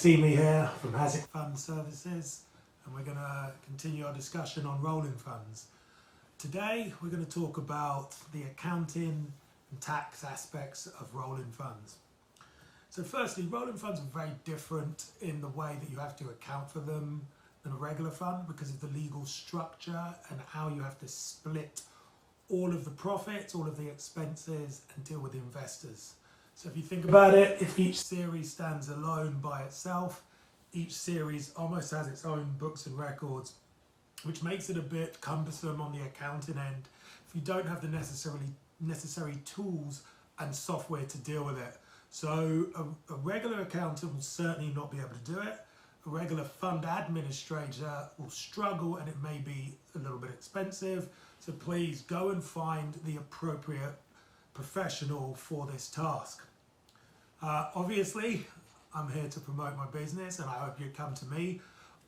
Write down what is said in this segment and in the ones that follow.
Simi here from Hasek Fund Services, and we're going to continue our discussion on rolling funds. Today we're going to talk about the accounting and tax aspects of rolling funds. So firstly, rolling funds are very different in the way that you have to account for them than a regular fund because of the legal structure and how you have to split all of the profits, all of the expenses, and deal with the investors. So if you think about it, if each series stands alone by itself, each series almost has its own books and records, which makes it a bit cumbersome on the accounting end if you don't have the necessary tools and software to deal with it. So a regular accountant will certainly not be able to do it. A regular fund administrator will struggle, and it may be a little bit expensive. So please go and find the appropriate professional for this task. Obviously, I'm here to promote my business and I hope you come to me.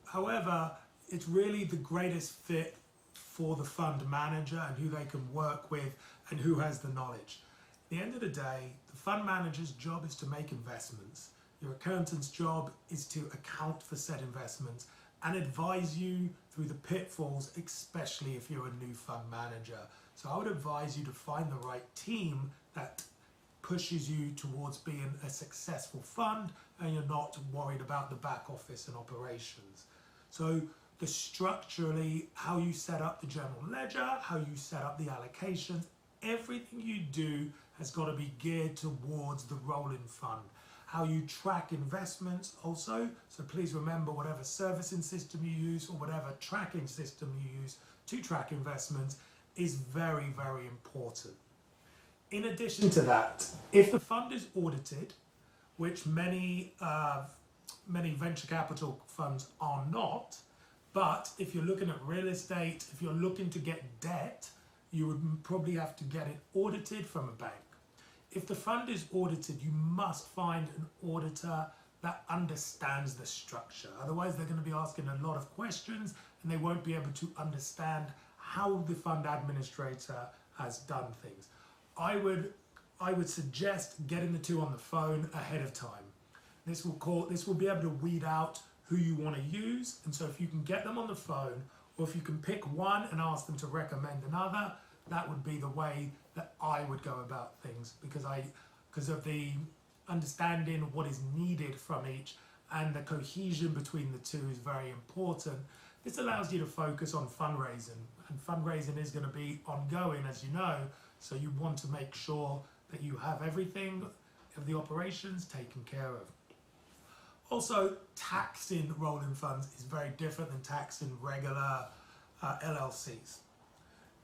However, it's really the greatest fit for the fund manager and who they can work with and who has the knowledge. At the end of the day, the fund manager's job is to make investments. Your accountant's job is to account for said investments and advise you through the pitfalls, especially if you're a new fund manager. So I would advise you to find the right team that pushes you towards being a successful fund and you're not worried about the back office and operations. So structurally, how you set up the general ledger, how you set up the allocations, everything you do has got to be geared towards the rolling fund. How you track investments also, so please remember whatever servicing system you use or whatever tracking system you use to track investments is very, very important. In addition to that, if the fund is audited, which many venture capital funds are not, but if you're looking at real estate, if you're looking to get debt, you would probably have to get it audited from a bank. If the fund is audited, you must find an auditor that understands the structure. Otherwise, they're going to be asking a lot of questions and they won't be able to understand how the fund administrator has done things. I would suggest getting the two on the phone ahead of time. This will be able to weed out who you want to use, and so if you can get them on the phone, or if you can pick one and ask them to recommend another, that would be the way that I would go about things, because of the understanding of what is needed from each, and the cohesion between the two is very important. This allows you to focus on fundraising, and fundraising is going to be ongoing, as you know, so you want to make sure that you have everything of the operations taken care of. Also, taxing rolling funds is very different than taxing regular LLCs.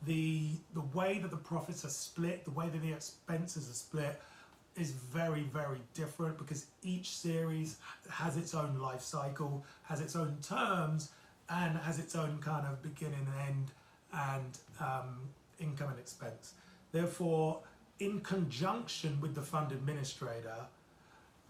The way that the profits are split, the way that the expenses are split is very, very different because each series has its own life cycle, has its own terms, and has its own kind of beginning and end and income and expense. Therefore, in conjunction with the fund administrator,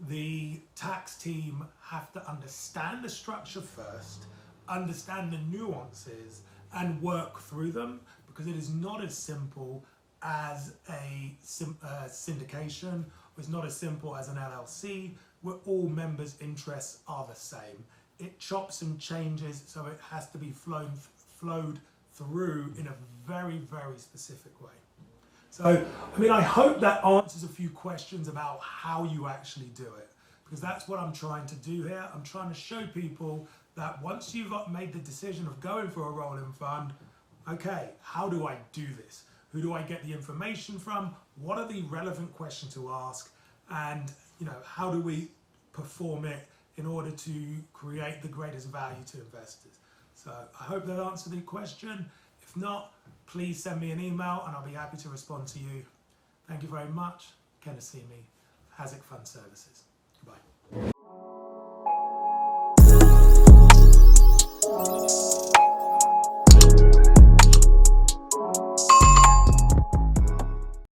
the tax team have to understand the structure first, understand the nuances, and work through them, because it is not as simple as a syndication, or it's not as simple as an LLC, where all members' interests are the same. It chops and changes, so it has to be flowed through in a very, very specific way. So, I hope that answers a few questions about how you actually do it, because that's what I'm trying to do here. I'm trying to show people that once you've made the decision of going for a rolling fund, okay, how do I do this? Who do I get the information from? What are the relevant questions to ask? And, how do we perform it in order to create the greatest value to investors? So I hope that answered the question. If not, please send me an email and I'll be happy to respond to you. Thank you very much. Kenneth Simi, Hasek Fund Services.